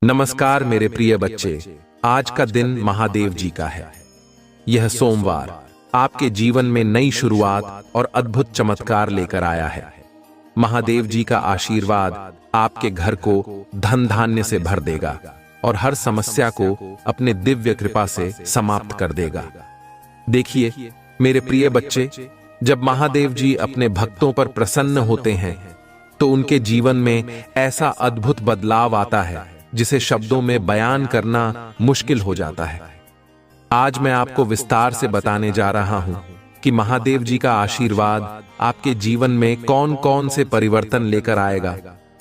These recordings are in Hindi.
नमस्कार मेरे प्रिय बच्चे, आज का दिन महादेव जी का है। यह सोमवार आपके जीवन में नई शुरुआत और अद्भुत चमत्कार लेकर आया है। महादेव जी का आशीर्वाद आपके घर को धन धान्य से भर देगा और हर समस्या को अपने दिव्य कृपा से समाप्त कर देगा। देखिए मेरे प्रिय बच्चे, जब महादेव जी अपने भक्तों पर प्रसन्न होते हैं तो उनके जीवन में ऐसा अद्भुत बदलाव आता है जिसे शब्दों में बयान करना मुश्किल हो जाता है। आज मैं आपको विस्तार से बताने जा रहा हूं कि महादेव जी का आशीर्वाद आपके जीवन में कौन कौन से परिवर्तन लेकर आएगा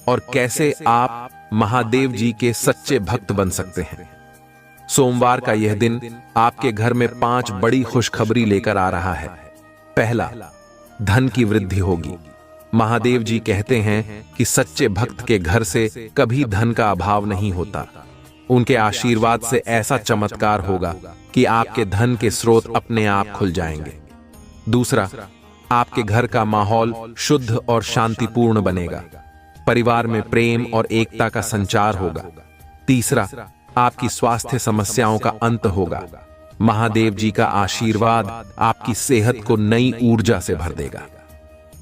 और कैसे आप महादेव जी के सच्चे भक्त बन सकते हैं। सोमवार का यह दिन आपके घर में 5 बड़ी खुशखबरी लेकर आ रहा है। पहला, धन की वृद्धि होगी। महादेव जी कहते हैं कि सच्चे भक्त के घर से कभी धन का अभाव नहीं होता। उनके आशीर्वाद से ऐसा चमत्कार होगा कि आपके धन के स्रोत अपने आप खुल जाएंगे। दूसरा, आपके घर का माहौल शुद्ध और शांतिपूर्ण बनेगा। परिवार में प्रेम और एकता का संचार होगा। तीसरा, आपकी स्वास्थ्य समस्याओं का अंत होगा। महादेव जी का आशीर्वाद आपकी सेहत को नई ऊर्जा से भर देगा।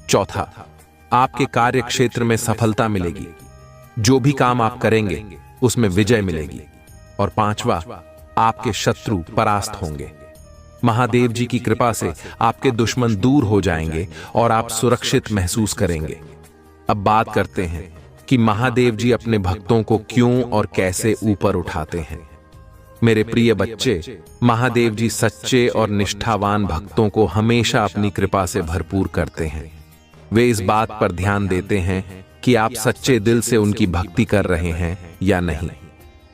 चौथा, आपके कार्य क्षेत्र में सफलता मिलेगी। जो भी काम आप करेंगे उसमें विजय मिलेगी। और पांचवा, आपके शत्रु परास्त होंगे। महादेव जी की कृपा से आपके दुश्मन दूर हो जाएंगे और आप सुरक्षित महसूस करेंगे। अब बात करते हैं कि महादेव जी अपने भक्तों को क्यों और कैसे ऊपर उठाते हैं। मेरे प्रिय बच्चे, महादेव जी सच्चे और निष्ठावान भक्तों को हमेशा अपनी कृपा से भरपूर करते हैं। वे इस बात पर ध्यान देते हैं कि आप सच्चे दिल से उनकी भक्ति कर रहे हैं या नहीं।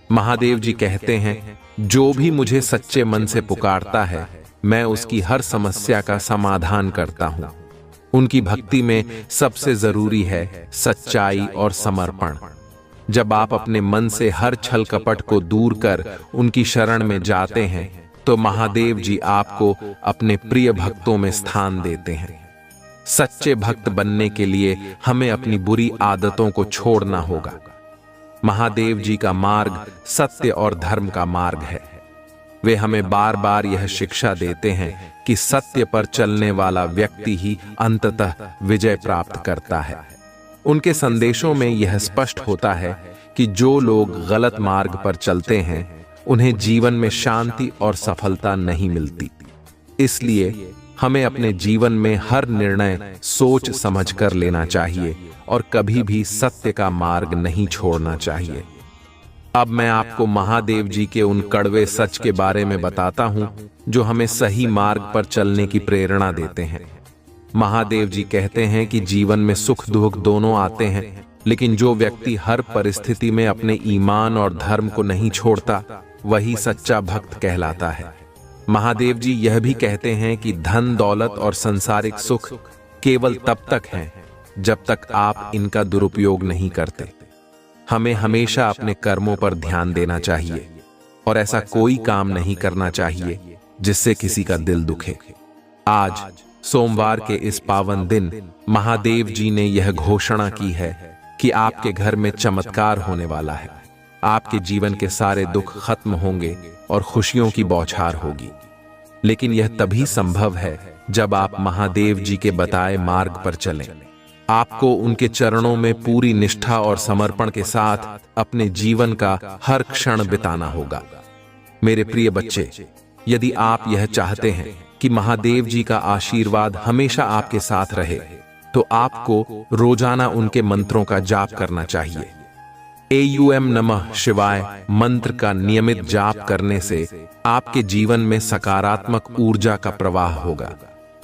महादेव जी कहते हैं, जो भी मुझे सच्चे मन से पुकारता है मैं उसकी हर समस्या का समाधान करता हूं। उनकी भक्ति में सबसे जरूरी है सच्चाई और समर्पण। जब आप अपने मन से हर छल कपट को दूर कर उनकी शरण में जाते हैं तो महादेव जी आपको अपने प्रिय भक्तों में स्थान देते हैं। सच्चे भक्त बनने के लिए हमें अपनी बुरी आदतों को छोड़ना होगा। महादेव जी का मार्ग सत्य और धर्म का मार्ग है। वे हमें बार बार यह शिक्षा देते हैं कि सत्य पर चलने वाला व्यक्ति ही अंततः विजय प्राप्त करता है। उनके संदेशों में यह स्पष्ट होता है कि जो लोग गलत मार्ग पर चलते हैं उन्हें जीवन में शांति और सफलता नहीं मिलती। इसलिए हमें अपने जीवन में हर निर्णय सोच समझकर लेना चाहिए और कभी भी सत्य का मार्ग नहीं छोड़ना चाहिए। अब मैं आपको महादेव जी के उन कड़वे सच के बारे में बताता हूं जो हमें सही मार्ग पर चलने की प्रेरणा देते हैं। महादेव जी कहते हैं कि जीवन में सुख दुख दोनों आते हैं, लेकिन जो व्यक्ति हर परिस्थिति में अपने ईमान और धर्म को नहीं छोड़ता वही सच्चा भक्त कहलाता है। महादेव जी यह भी कहते हैं कि धन दौलत और सांसारिक सुख केवल तब तक हैं जब तक आप इनका दुरुपयोग नहीं करते। हमें हमेशा अपने कर्मों पर ध्यान देना चाहिए और ऐसा कोई काम नहीं करना चाहिए जिससे किसी का दिल दुखे। आज सोमवार के इस पावन दिन महादेव जी ने यह घोषणा की है कि आपके घर में चमत्कार होने वाला है। आपके जीवन के सारे दुख खत्म होंगे और खुशियों की बौछार होगी। लेकिन यह तभी संभव है जब आप महादेव जी के बताए मार्ग पर चलें। आपको उनके चरणों में पूरी निष्ठा और समर्पण के साथ अपने जीवन का हर क्षण बिताना होगा। मेरे प्रिय बच्चे, यदि आप यह चाहते हैं कि महादेव जी का आशीर्वाद हमेशा आपके साथ रहे तो आपको रोजाना उनके मंत्रों का जाप करना चाहिए। AUM नमः शिवाय मंत्र का नियमित जाप करने से आपके जीवन में सकारात्मक ऊर्जा का प्रवाह होगा।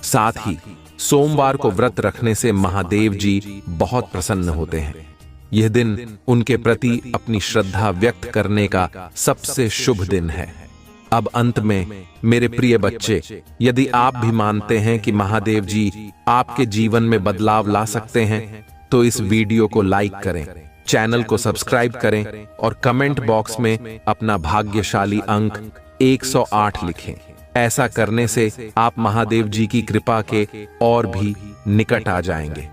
साथ ही सोमवार को व्रत रखने से महादेव जी बहुत प्रसन्न होते हैं। यह दिन उनके प्रति अपनी श्रद्धा व्यक्त करने का सबसे शुभ दिन है। अब अंत में मेरे प्रिय बच्चे, यदि आप भी मानते हैं कि महादेव जी आपके जीवन में बदलाव ला सकते हैं तो इस वीडियो को लाइक करें, चैनल को सब्सक्राइब करें और कमेंट बॉक्स में अपना भाग्यशाली अंक 108 लिखें। ऐसा करने से आप महादेव जी की कृपा के और भी निकट आ जाएंगे।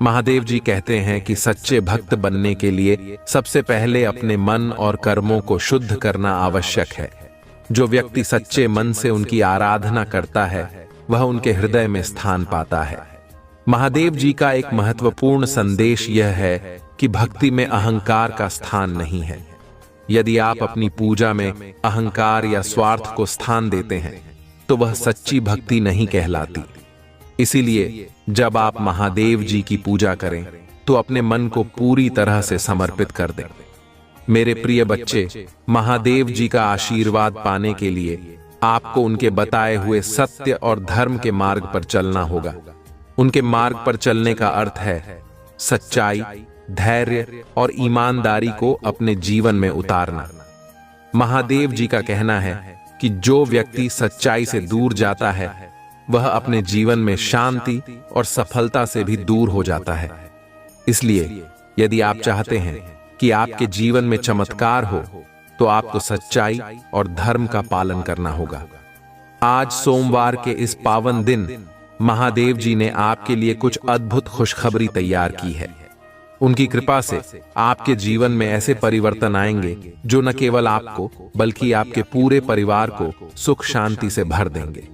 महादेव जी कहते हैं कि सच्चे भक्त बनने के लिए सबसे पहले अपने मन और कर्मों को शुद्ध करना आवश्यक है। जो व्यक्ति सच्चे मन से उनकी आराधना करता है वह उनके हृदय में स्थान पाता है। महादेव जी का एक महत्वपूर्ण संदेश यह है कि भक्ति में अहंकार का स्थान नहीं है। यदि आप अपनी पूजा में अहंकार या स्वार्थ को स्थान देते हैं तो वह सच्ची भक्ति नहीं कहलाती। इसीलिए जब आप महादेव जी की पूजा करें तो अपने मन को पूरी तरह से समर्पित कर दें। मेरे प्रिय बच्चे, महादेव जी का आशीर्वाद पाने के लिए आपको उनके बताए हुए सत्य और धर्म के मार्ग पर चलना होगा। उनके मार्ग पर चलने का अर्थ है सच्चाई, धैर्य और ईमानदारी को अपने जीवन में उतारना। महादेव जी का कहना है कि जो व्यक्ति सच्चाई से दूर जाता है वह अपने जीवन में शांति और सफलता से भी दूर हो जाता है। इसलिए यदि आप चाहते हैं कि आपके जीवन में चमत्कार हो तो आपको सच्चाई और धर्म का पालन करना होगा। आज सोमवार के इस पावन दिन महादेव जी ने आपके लिए कुछ अद्भुत खुशखबरी तैयार की है। उनकी कृपा से आपके जीवन में ऐसे परिवर्तन आएंगे जो न केवल आपको बल्कि आपके पूरे परिवार को सुख शांति से भर देंगे।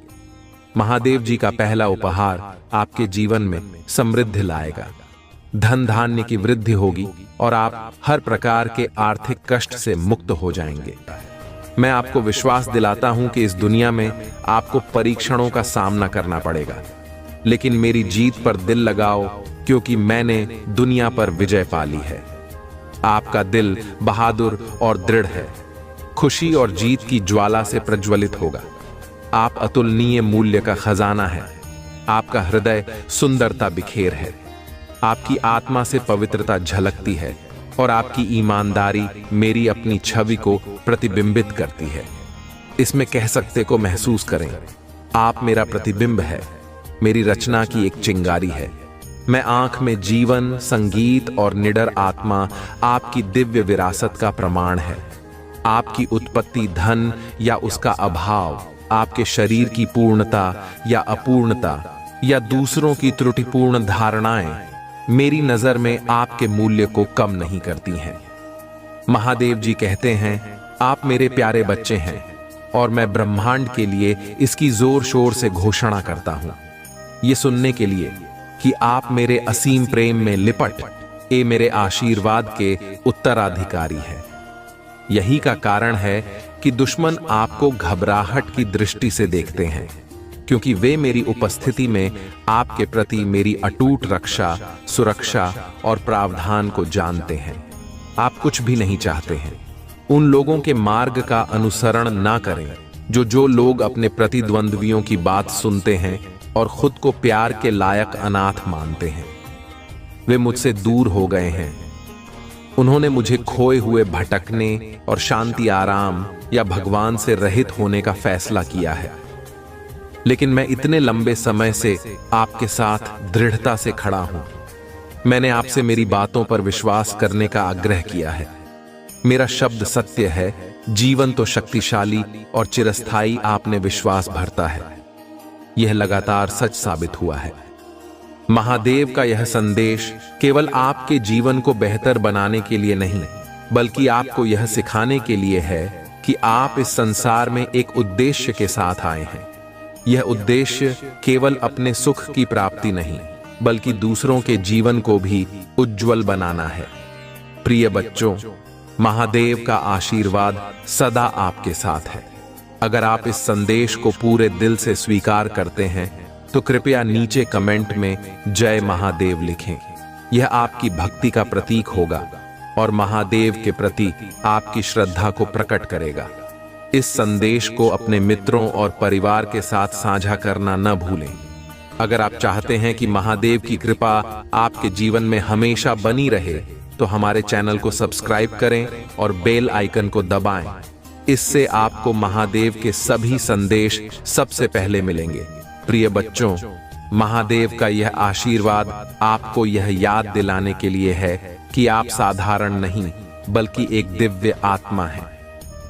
महादेव जी का पहला उपहार आपके जीवन में समृद्धि लाएगा। धन धान्य की वृद्धि होगी और आप हर प्रकार के आर्थिक कष्ट से मुक्त हो जाएंगे। मैं आपको विश्वास दिलाता हूं कि इस दुनिया में आपको परीक्षणों का सामना करना पड़ेगा, लेकिन मेरी जीत पर दिल लगाओ क्योंकि मैंने दुनिया पर विजय पाली है। आपका दिल बहादुर और दृढ़ है, खुशी और जीत की ज्वाला से प्रज्वलित होगा। आप अतुलनीय मूल्य का खजाना है। आपका हृदय सुंदरता बिखेर है। आपकी आत्मा से पवित्रता झलकती है और आपकी ईमानदारी मेरी अपनी छवि को प्रतिबिंबित करती है। इसमें कह सकते को महसूस करें, आप मेरा प्रतिबिंब है, मेरी रचना की एक चिंगारी है। मैं आंख में जीवन, संगीत और निडर आत्मा आपकी दिव्य विरासत का प्रमाण है। आपकी उत्पत्ति धन या उसका अभाव, आपके शरीर की पूर्णता या अपूर्णता या दूसरों की त्रुटिपूर्ण धारणाएं मेरी नजर में आपके मूल्य को कम नहीं करती हैं। महादेव जी कहते हैं, आप मेरे प्यारे बच्चे हैं और मैं ब्रह्मांड के लिए इसकी जोर शोर से घोषणा करता हूं, ये सुनने के लिए कि आप मेरे असीम प्रेम में लिपट ए मेरे आशीर्वाद के उत्तराधिकारी हैं। यही का कारण है कि दुश्मन आपको घबराहट की दृष्टि से देखते हैं, क्योंकि वे मेरी उपस्थिति में आपके प्रति मेरी अटूट रक्षा, सुरक्षा और प्रावधान को जानते हैं। आप कुछ भी नहीं चाहते हैं। उन लोगों के मार्ग का अनुसरण ना करें जो लोग अपने प्रतिद्वंद्वियों की बात सुनते हैं और खुद को प्यार के लायक अनाथ मानते हैं। वे मुझसे दूर हो गए हैं। उन्होंने मुझे खोए हुए भटकने और शांति, आराम या भगवान से रहित होने का फैसला किया है। लेकिन मैं इतने लंबे समय से आपके साथ दृढ़ता से खड़ा हूं। मैंने आपसे मेरी बातों पर विश्वास करने का आग्रह किया है। मेरा शब्द सत्य है, जीवन तो शक्तिशाली और चिरस्थायी आप में विश्वास भरता है। यह लगातार सच साबित हुआ है। महादेव का यह संदेश केवल आपके जीवन को बेहतर बनाने के लिए नहीं, बल्कि आपको यह सिखाने के लिए है कि आप इस संसार में एक उद्देश्य के साथ आए हैं। यह उद्देश्य केवल अपने सुख की प्राप्ति नहीं, बल्कि दूसरों के जीवन को भी उज्जवल बनाना है। प्रिय बच्चों, महादेव का आशीर्वाद सदा आपके साथ है। अगर आप इस संदेश को पूरे दिल से स्वीकार करते हैं तो कृपया नीचे कमेंट में जय महादेव लिखें। यह आपकी भक्ति का प्रतीक होगा और महादेव के प्रति आपकी श्रद्धा को प्रकट करेगा। इस संदेश को अपने मित्रों और परिवार के साथ साझा करना न भूलें। अगर आप चाहते हैं कि महादेव की कृपा आपके जीवन में हमेशा बनी रहे तो हमारे चैनल को सब्सक्राइब करें और बेल आइकन को दबाएं। इससे आपको महादेव के सभी संदेश सबसे पहले मिलेंगे। प्रिय बच्चों, महादेव का यह आशीर्वाद आपको यह याद दिलाने के लिए है कि आप साधारण नहीं बल्कि एक दिव्य आत्मा हैं।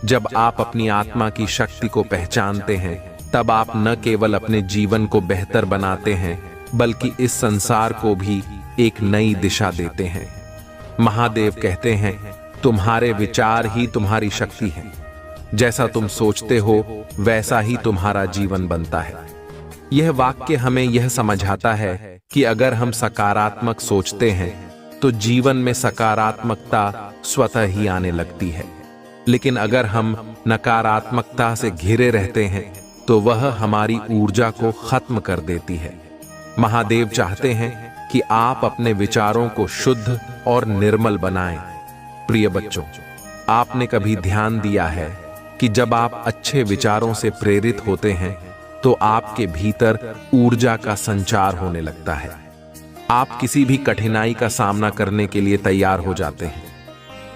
जब आप अपनी आत्मा की शक्ति को पहचानते हैं तब आप न केवल अपने जीवन को बेहतर बनाते हैं बल्कि इस संसार को भी एक नई दिशा देते हैं। महादेव कहते हैं, तुम्हारे विचार ही तुम्हारी शक्ति है। जैसा तुम सोचते हो वैसा ही तुम्हारा जीवन बनता है। यह वाक्य हमें यह समझाता है कि अगर हम सकारात्मक सोचते हैं तो जीवन में सकारात्मकता स्वतः ही आने लगती है। लेकिन अगर हम नकारात्मकता से घिरे रहते हैं तो वह हमारी ऊर्जा को खत्म कर देती है। महादेव चाहते हैं कि आप अपने विचारों को शुद्ध और निर्मल बनाएं। प्रिय बच्चों, आपने कभी ध्यान दिया है कि जब आप अच्छे विचारों से प्रेरित होते हैं तो आपके भीतर ऊर्जा का संचार होने लगता है। आप किसी भी कठिनाई का सामना करने के लिए तैयार हो जाते हैं।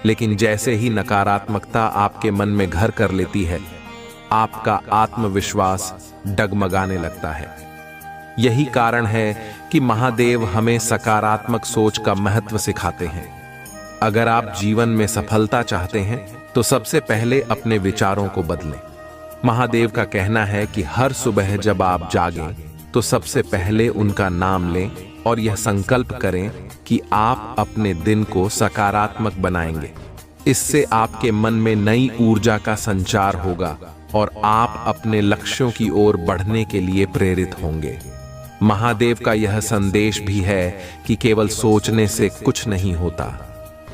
लेकिन जैसे ही नकारात्मकता आपके मन में घर कर लेती है, आपका आत्मविश्वास डगमगाने लगता है। यही कारण है कि महादेव हमें सकारात्मक सोच का महत्व सिखाते हैं। अगर आप जीवन में सफलता चाहते हैं तो सबसे पहले अपने विचारों को बदलें। महादेव का कहना है कि हर सुबह जब आप जागें तो सबसे पहले उनका नाम लें और यह संकल्प करें कि आप अपने दिन को सकारात्मक बनाएंगे। इससे आपके मन में नई ऊर्जा का संचार होगा और आप अपने लक्ष्यों की ओर बढ़ने के लिए प्रेरित होंगे। महादेव का यह संदेश भी है कि केवल सोचने से कुछ नहीं होता।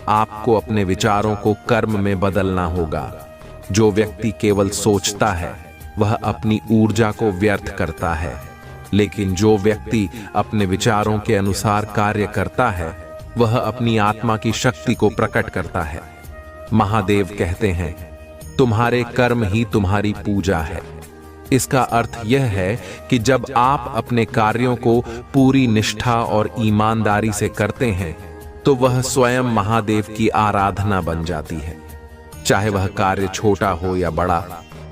आपको अपने विचारों को कर्म में बदलना होगा। जो व्यक्ति केवल सोचता है वह अपनी ऊर्जा को व्यर्थ करता है, लेकिन जो व्यक्ति अपने विचारों के अनुसार कार्य करता है वह अपनी आत्मा की शक्ति को प्रकट करता है। महादेव कहते हैं, तुम्हारे कर्म ही तुम्हारी पूजा है। इसका अर्थ यह है कि जब आप अपने कार्यों को पूरी निष्ठा और ईमानदारी से करते हैं तो वह स्वयं महादेव की आराधना बन जाती है। चाहे वह कार्य छोटा हो या बड़ा,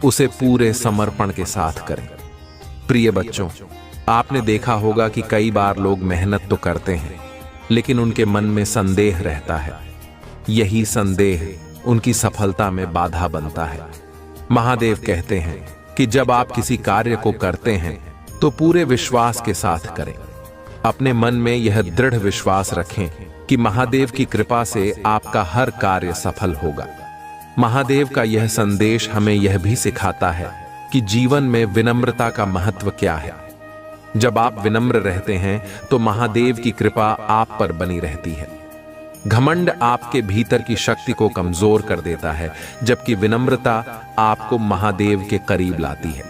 उसे पूरे समर्पण के साथ करें। प्रिय बच्चों, आपने देखा होगा कि कई बार लोग मेहनत तो करते हैं लेकिन उनके मन में संदेह रहता है। यही संदेह उनकी सफलता में बाधा बनता है। महादेव कहते हैं कि जब आप किसी कार्य को करते हैं तो पूरे विश्वास के साथ करें। अपने मन में यह दृढ़ विश्वास रखें कि महादेव की कृपा से आपका हर कार्य सफल होगा। महादेव का यह संदेश हमें यह भी सिखाता है कि जीवन में विनम्रता का महत्व क्या है। जब आप विनम्र रहते हैं तो महादेव की कृपा आप पर बनी रहती है। घमंड आपके भीतर की शक्ति को कमजोर कर देता है, जबकि विनम्रता आपको महादेव के करीब लाती है।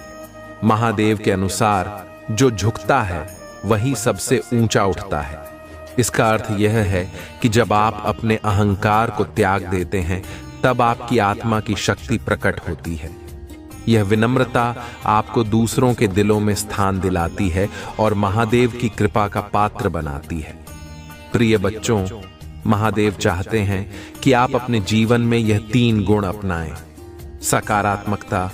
महादेव के अनुसार जो झुकता है वही सबसे ऊंचा उठता है। इसका अर्थ यह है कि जब आप अपने अहंकार को त्याग देते हैं तब आपकी आत्मा की शक्ति प्रकट होती है। यह विनम्रता आपको दूसरों के दिलों में स्थान दिलाती है और महादेव की कृपा का पात्र बनाती है। प्रिय बच्चों, महादेव चाहते हैं कि आप अपने जीवन में यह 3 गुण अपनाएं: सकारात्मकता,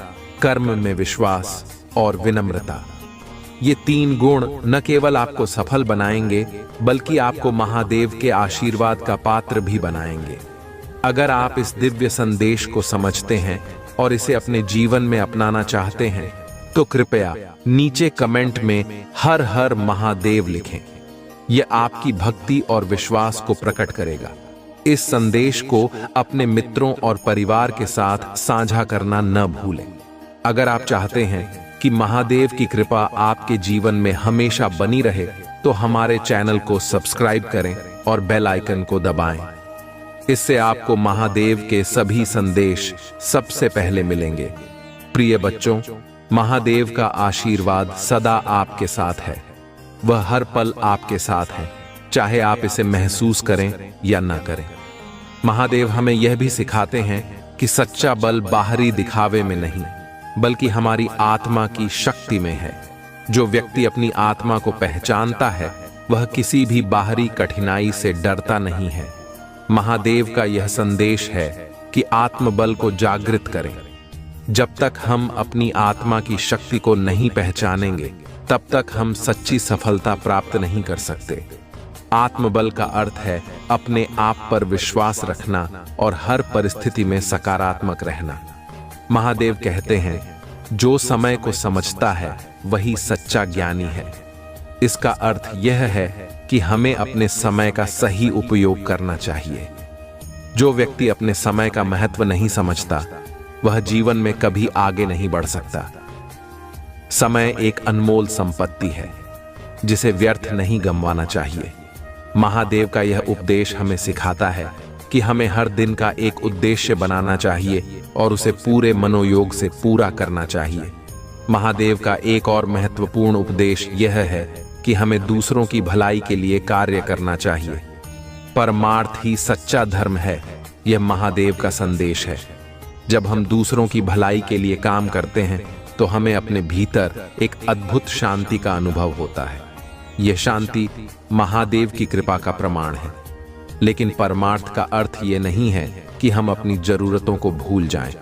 कर्म में विश्वास और विनम्रता। ये 3 गुण न केवल आपको सफल बनाएंगे बल्कि आपको महादेव के आशीर्वाद का पात्र भी बनाएंगे। अगर आप इस दिव्य संदेश को समझते हैं और इसे अपने जीवन में अपनाना चाहते हैं तो कृपया नीचे कमेंट में हर हर महादेव लिखें। यह आपकी भक्ति और विश्वास को प्रकट करेगा। इस संदेश को अपने मित्रों और परिवार के साथ साझा करना न भूलें। अगर आप चाहते हैं कि महादेव की कृपा आपके जीवन में हमेशा बनी रहे तो हमारे चैनल को सब्सक्राइब करें और बेल आइकन को दबाएं। इससे आपको महादेव के सभी संदेश सबसे पहले मिलेंगे। प्रिय बच्चों, महादेव का आशीर्वाद सदा आपके साथ है। वह हर पल आपके साथ है, चाहे आप इसे महसूस करें या न करें। महादेव हमें यह भी सिखाते हैं कि सच्चा बल बाहरी दिखावे में नहीं बल्कि हमारी आत्मा की शक्ति में है। जो व्यक्ति अपनी आत्मा को पहचानता है वह किसी भी बाहरी कठिनाई से डरता नहीं है। महादेव का यह संदेश है कि आत्मबल को जागृत करें। जब तक हम अपनी आत्मा की शक्ति को नहीं पहचानेंगे तब तक हम सच्ची सफलता प्राप्त नहीं कर सकते। आत्मबल का अर्थ है अपने आप पर विश्वास रखना और हर परिस्थिति में सकारात्मक रहना। महादेव कहते हैं, जो समय को समझता है वही सच्चा ज्ञानी है। इसका अर्थ यह है कि हमें अपने समय का सही उपयोग करना चाहिए। जो व्यक्ति अपने समय का महत्व नहीं समझता, वह जीवन में कभी आगे नहीं बढ़ सकता। समय एक अनमोल संपत्ति है, जिसे व्यर्थ नहीं गंवाना चाहिए। महादेव का यह उपदेश हमें सिखाता है कि हमें हर दिन का एक उद्देश्य बनाना चाहिए और उसे पूरे मनोयोग से पूरा करना चाहिए। महादेव का एक और महत्वपूर्ण उपदेश यह है कि हमें दूसरों की भलाई के लिए कार्य करना चाहिए। परमार्थ ही सच्चा धर्म है, यह महादेव का संदेश है। जब हम दूसरों की भलाई के लिए काम करते हैं तो हमें अपने भीतर एक अद्भुत शांति का अनुभव होता है। यह शांति महादेव की कृपा का प्रमाण है। लेकिन परमार्थ का अर्थ यह नहीं है कि हम अपनी जरूरतों को भूल जाएं।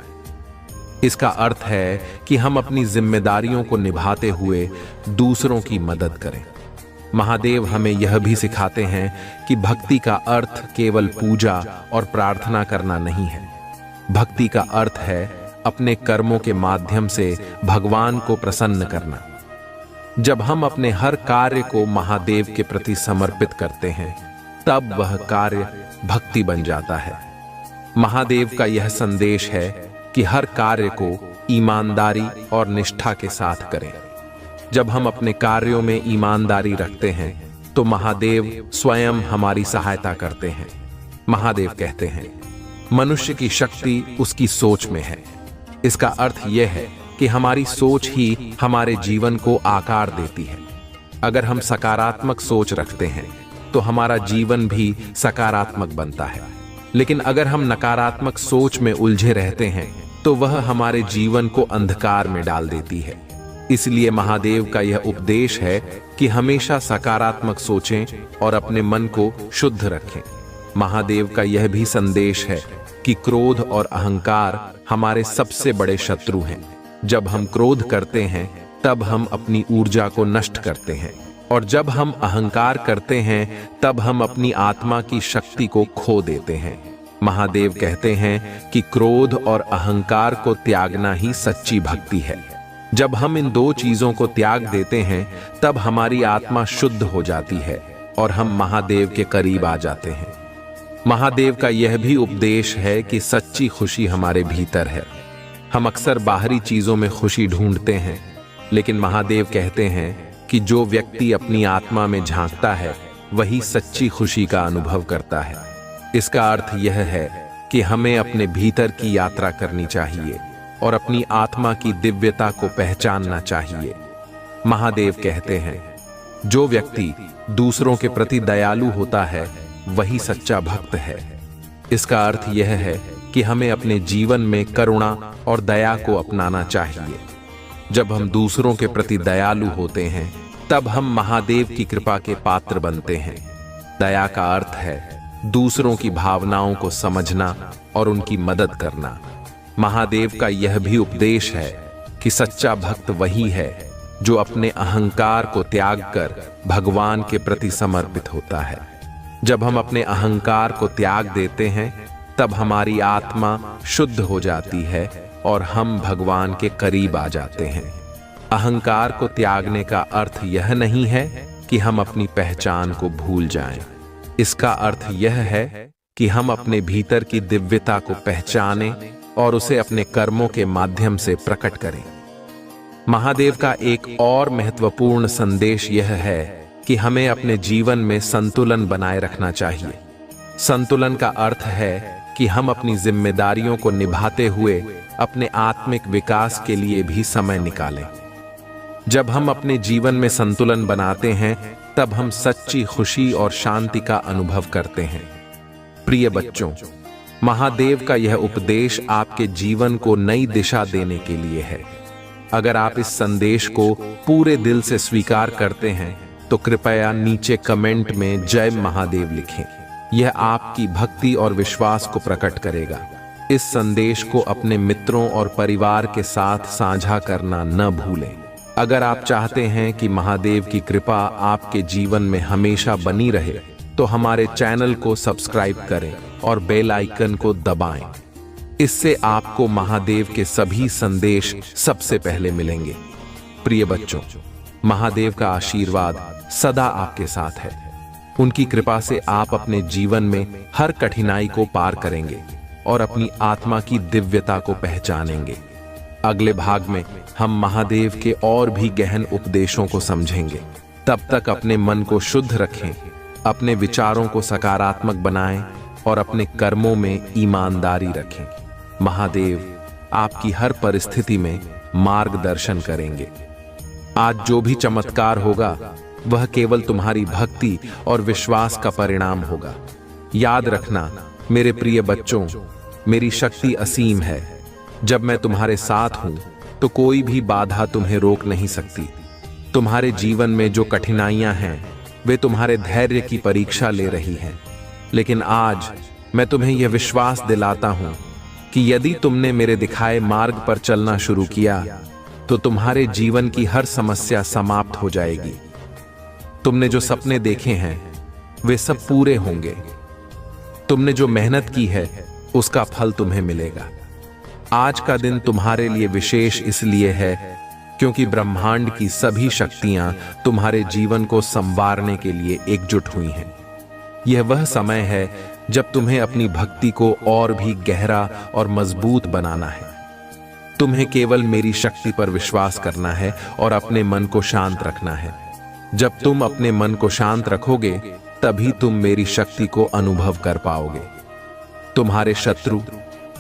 इसका अर्थ है कि हम अपनी जिम्मेदारियों को निभाते हुए दूसरों की मदद करें। महादेव हमें यह भी सिखाते हैं कि भक्ति का अर्थ केवल पूजा और प्रार्थना करना नहीं है। भक्ति का अर्थ है अपने कर्मों के माध्यम से भगवान को प्रसन्न करना। जब हम अपने हर कार्य को महादेव के प्रति समर्पित करते हैं, तब वह कार्य भक्ति बन जाता है। महादेव का यह संदेश है कि हर कार्य को ईमानदारी और निष्ठा के साथ करें। जब हम अपने कार्यों में ईमानदारी रखते हैं, तो महादेव स्वयं हमारी सहायता करते हैं। महादेव कहते हैं, मनुष्य की शक्ति उसकी सोच में है। इसका अर्थ यह है कि हमारी सोच ही हमारे जीवन को आकार देती है। अगर हम सकारात्मक सोच रखते हैं, तो हमारा जीवन भी सकारात्मक बनता है। लेकिन अगर हम नकारात्मक सोच में उलझे रहते हैं, तो वह हमारे जीवन को अंधकार में डाल देती है। इसलिए महादेव का यह उपदेश है कि हमेशा सकारात्मक सोचें और अपने मन को शुद्ध रखें। महादेव का यह भी संदेश है कि क्रोध और अहंकार हमारे सबसे बड़े शत्रु हैं। जब हम क्रोध करते हैं, तब हम अपनी ऊर्जा को नष्ट करते हैं, और जब हम अहंकार करते हैं, तब हम अपनी आत्मा की शक्ति को खो देते हैं। महादेव कहते हैं कि क्रोध और अहंकार को त्यागना ही सच्ची भक्ति है। जब हम इन दो चीजों को त्याग देते हैं, तब हमारी आत्मा शुद्ध हो जाती है और हम महादेव के करीब आ जाते हैं। महादेव का यह भी उपदेश है कि सच्ची खुशी हमारे भीतर है। हम अक्सर बाहरी चीजों में खुशी ढूंढते हैं, लेकिन महादेव कहते हैं कि जो व्यक्ति अपनी आत्मा में झांकता है, वही सच्ची खुशी का अनुभव करता है। इसका अर्थ यह है कि हमें अपने भीतर की यात्रा करनी चाहिए और अपनी आत्मा की दिव्यता को पहचानना चाहिए। महादेव कहते हैं, जो व्यक्ति दूसरों के प्रति दयालु होता है, वही सच्चा भक्त है। इसका अर्थ यह है कि हमें अपने जीवन में करुणा और दया को अपनाना चाहिए। जब हम दूसरों के प्रति दयालु होते हैं, तब हम महादेव की कृपा के पात्र बनते हैं। दया का अर्थ है दूसरों की भावनाओं को समझना और उनकी मदद करना। महादेव का यह भी उपदेश है कि सच्चा भक्त वही है जो अपने अहंकार को त्याग कर भगवान के प्रति समर्पित होता है। जब हम अपने अहंकार को त्याग देते हैं, तब हमारी आत्मा शुद्ध हो जाती है और हम भगवान के करीब आ जाते हैं। अहंकार को त्यागने का अर्थ यह नहीं है कि हम अपनी पहचान को भूल जाएं। इसका अर्थ यह है कि हम अपने भीतर की दिव्यता को पहचानें और उसे अपने कर्मों के माध्यम से प्रकट करें। महादेव का एक और महत्वपूर्ण संदेश यह है कि हमें अपने जीवन में संतुलन बनाए रखना चाहिए। संतुलन का अर्थ है कि हम अपनी जिम्मेदारियों को निभाते हुए अपने आत्मिक विकास के लिए भी समय निकालें। जब हम अपने जीवन में संतुलन बनाते हैं, तब हम सच्ची खुशी और शांति का अनुभव करते हैं। प्रिय बच्चों, महादेव का यह उपदेश आपके जीवन को नई दिशा देने के लिए है। अगर आप इस संदेश को पूरे दिल से स्वीकार करते हैं, तो कृपया नीचे कमेंट में जय महादेव लिखें। यह आपकी भक्ति और विश्वास को प्रकट करेगा। इस संदेश को अपने मित्रों और परिवार के साथ साझा करना न भूलें। अगर आप चाहते हैं कि महादेव की कृपा आपके जीवन में हमेशा बनी रहे, तो हमारे चैनल को सब्सक्राइब करें और बेल आइकन को दबाएं। इससे आपको महादेव के सभी संदेश सबसे पहले मिलेंगे। प्रिय बच्चों, महादेव का आशीर्वाद सदा आपके साथ है। उनकी कृपा से आप अपने जीवन में हर कठिनाई को पार करेंगे और अपनी आत्मा की दिव्यता को पहचानेंगे। अगले भाग में हम महादेव के और भी गहन उपदेशों को समझेंगे। तब तक अपने मन को शुद्ध रखें, अपने विचारों को सकारात्मक बनाएं और अपने कर्मों में ईमानदारी रखें। महादेव आपकी हर परिस्थिति में मार्गदर्शन करेंगे। आज जो भी चमत्कार होगा वह केवल तुम्हारी भक्ति और विश्वास का परिणाम होगा। याद रखना मेरे प्रिय बच्चों, मेरी शक्ति असीम है। जब मैं तुम्हारे साथ हूं तो कोई भी बाधा तुम्हें रोक नहीं सकती। तुम्हारे जीवन में जो कठिनाइयां हैं वे तुम्हारे धैर्य की परीक्षा ले रही हैं, लेकिन आज मैं तुम्हें यह विश्वास दिलाता हूं कि यदि तुमने मेरे दिखाए मार्ग पर चलना शुरू किया तो तुम्हारे जीवन की हर समस्या समाप्त हो जाएगी। तुमने जो सपने देखे हैं वे सब पूरे होंगे। तुमने जो मेहनत की है उसका फल तुम्हें मिलेगा। आज का दिन तुम्हारे लिए विशेष इसलिए है क्योंकि ब्रह्मांड की सभी शक्तियां तुम्हारे जीवन को संवारने के लिए एकजुट हुई हैं। यह वह समय है जब तुम्हें अपनी भक्ति को और भी गहरा और मजबूत बनाना है। तुम्हें केवल मेरी शक्ति पर विश्वास करना है और अपने मन को शांत रखना है। जब तुम अपने मन को शांत रखोगे तभी तुम मेरी शक्ति को अनुभव कर पाओगे। तुम्हारे शत्रु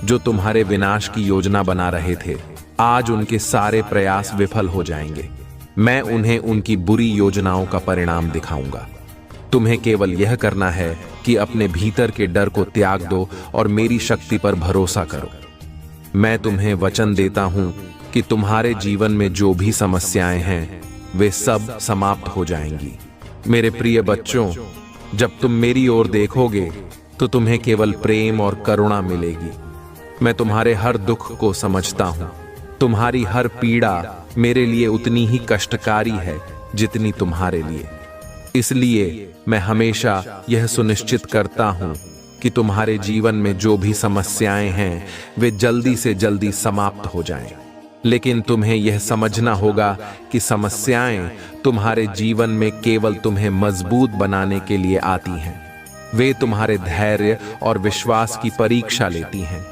जो तुम्हारे विनाश की योजना बना रहे थे, आज उनके सारे प्रयास विफल हो जाएंगे। मैं उन्हें उनकी बुरी योजनाओं का परिणाम दिखाऊंगा। तुम्हें केवल यह करना है कि अपने भीतर के डर को त्याग दो और मेरी शक्ति पर भरोसा करो। मैं तुम्हें वचन देता हूं कि तुम्हारे जीवन में जो भी समस्याएं हैं वे सब समाप्त हो जाएंगी। मेरे प्रिय बच्चों, जब तुम मेरी ओर देखोगे तो तुम्हें केवल प्रेम और करुणा मिलेगी। मैं तुम्हारे हर दुख को समझता हूं। तुम्हारी हर पीड़ा मेरे लिए उतनी ही कष्टकारी है जितनी तुम्हारे लिए। इसलिए मैं हमेशा यह सुनिश्चित करता हूं कि तुम्हारे जीवन में जो भी समस्याएं हैं वे जल्दी से जल्दी समाप्त हो जाएं। लेकिन तुम्हें यह समझना होगा कि समस्याएं तुम्हारे जीवन में केवल तुम्हें मजबूत बनाने के लिए आती हैं। वे तुम्हारे धैर्य और विश्वास की परीक्षा लेती हैं।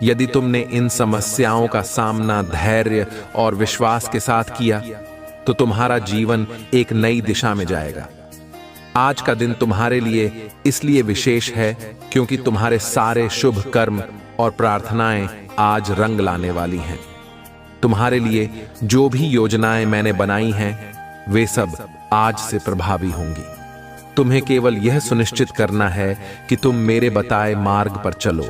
यदि तुमने इन समस्याओं का सामना धैर्य और विश्वास के साथ किया तो तुम्हारा जीवन एक नई दिशा में जाएगा। आज का दिन तुम्हारे लिए इसलिए विशेष है क्योंकि तुम्हारे सारे शुभ कर्म और प्रार्थनाएं आज रंग लाने वाली हैं। तुम्हारे लिए जो भी योजनाएं मैंने बनाई हैं वे सब आज से प्रभावी होंगी। तुम्हें केवल यह सुनिश्चित करना है कि तुम मेरे बताए मार्ग पर चलो।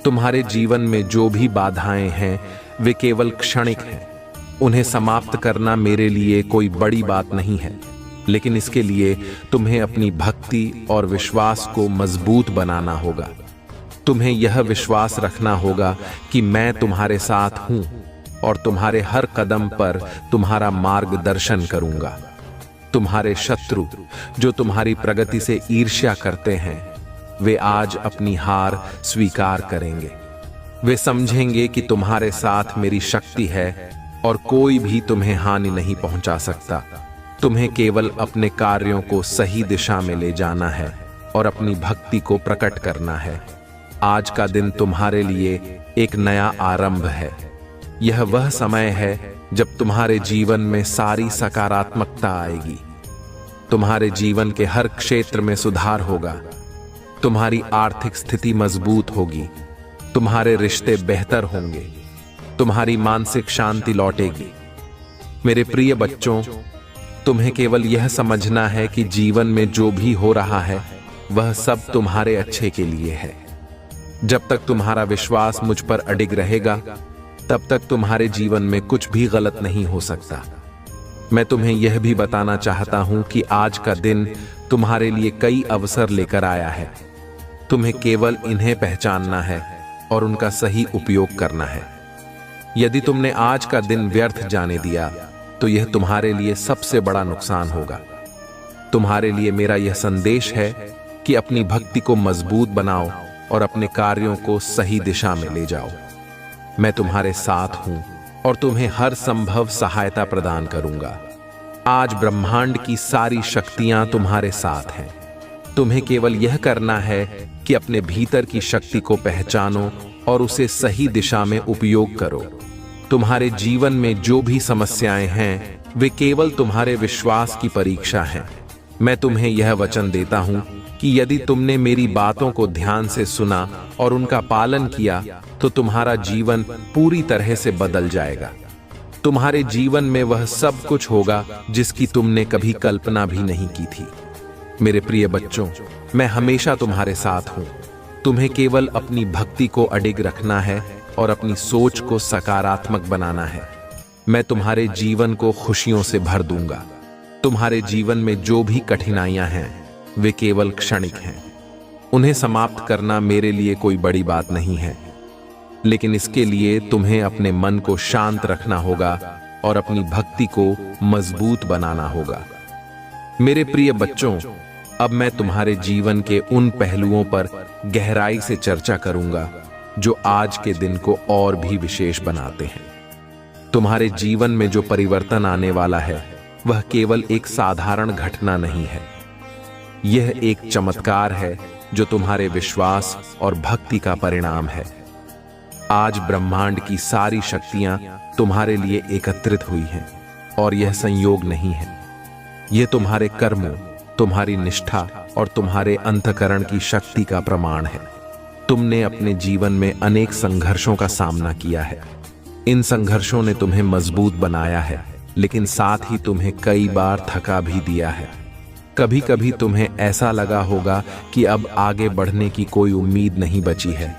तुम्हारे जीवन में जो भी बाधाएं हैं वे केवल क्षणिक हैं। उन्हें समाप्त करना मेरे लिए कोई बड़ी बात नहीं है, लेकिन इसके लिए तुम्हें अपनी भक्ति और विश्वास को मजबूत बनाना होगा। तुम्हें यह विश्वास रखना होगा कि मैं तुम्हारे साथ हूं और तुम्हारे हर कदम पर तुम्हारा मार्गदर्शन करूंगा। तुम्हारे शत्रु जो तुम्हारी प्रगति से ईर्ष्या करते हैं वे आज अपनी हार स्वीकार करेंगे। वे समझेंगे कि तुम्हारे साथ मेरी शक्ति है और कोई भी तुम्हें हानि नहीं पहुंचा सकता। तुम्हें केवल अपने कार्यों को सही दिशा में ले जाना है और अपनी भक्ति को प्रकट करना है। आज का दिन तुम्हारे लिए एक नया आरंभ है। यह वह समय है जब तुम्हारे जीवन में सारी सकारात्मकता आएगी। तुम्हारे जीवन के हर क्षेत्र में सुधार होगा। तुम्हारी आर्थिक स्थिति मजबूत होगी। तुम्हारे रिश्ते बेहतर होंगे। तुम्हारी मानसिक शांति लौटेगी। मेरे प्रिय बच्चों, तुम्हें केवल यह समझना है कि जीवन में जो भी हो रहा है वह सब तुम्हारे अच्छे के लिए है। जब तक तुम्हारा विश्वास मुझ पर अडिग रहेगा तब तक तुम्हारे जीवन में कुछ भी गलत नहीं हो सकता। मैं तुम्हें यह भी बताना चाहता हूं कि आज का दिन तुम्हारे लिए कई अवसर लेकर आया है। तुम्हें केवल इन्हें पहचानना है और उनका सही उपयोग करना है। यदि तुमने आज का दिन व्यर्थ जाने दिया तो यह तुम्हारे लिए सबसे बड़ा नुकसान होगा। तुम्हारे लिए मेरा यह संदेश है कि अपनी भक्ति को मजबूत बनाओ और अपने कार्यों को सही दिशा में ले जाओ। मैं तुम्हारे साथ हूं और तुम्हें हर संभव सहायता प्रदान करूंगा। आज ब्रह्मांड की सारी शक्तियां तुम्हारे साथ हैं। तुम्हें केवल यह करना है कि अपने भीतर की शक्ति को पहचानो और उसे सही दिशा में उपयोग करो। तुम्हारे जीवन में जो भी समस्याएं हैं वे केवल तुम्हारे विश्वास की परीक्षा हैं। मैं तुम्हें यह वचन देता हूं कि यदि तुमने मेरी बातों को ध्यान से सुना और उनका पालन किया तो तुम्हारा जीवन पूरी तरह से बदल जाएगा। तुम्हारे जीवन में वह सब कुछ होगा जिसकी तुमने कभी कल्पना भी नहीं की थी। मेरे प्रिय बच्चों, मैं हमेशा तुम्हारे साथ हूं। तुम्हें केवल अपनी भक्ति को अडिग रखना है और अपनी सोच को सकारात्मक बनाना है। मैं तुम्हारे जीवन को खुशियों से भर दूंगा। तुम्हारे जीवन में जो भी कठिनाइयां हैं वे केवल क्षणिक हैं। उन्हें समाप्त करना मेरे लिए कोई बड़ी बात नहीं है, लेकिन इसके लिए तुम्हें अपने मन को शांत रखना होगा और अपनी भक्ति को मजबूत बनाना होगा। मेरे प्रिय बच्चों, अब मैं तुम्हारे जीवन के उन पहलुओं पर गहराई से चर्चा करूंगा जो आज के दिन को और भी विशेष बनाते हैं। तुम्हारे जीवन में जो परिवर्तन आने वाला है वह केवल एक साधारण घटना नहीं है। यह एक चमत्कार है जो तुम्हारे विश्वास और भक्ति का परिणाम है। आज ब्रह्मांड की सारी शक्तियां तुम्हारे लिए एकत्रित हुई हैं और यह संयोग नहीं है। यह तुम्हारे कर्मों, तुम्हारी निष्ठा और तुम्हारे अंतःकरण की शक्ति का प्रमाण है। तुमने अपने जीवन में अनेक संघर्षों का सामना किया है। इन संघर्षों ने तुम्हें मजबूत बनाया है, लेकिन साथ ही तुम्हें कई बार थका भी दिया है। कभी कभी तुम्हें ऐसा लगा होगा कि अब आगे बढ़ने की कोई उम्मीद नहीं बची है,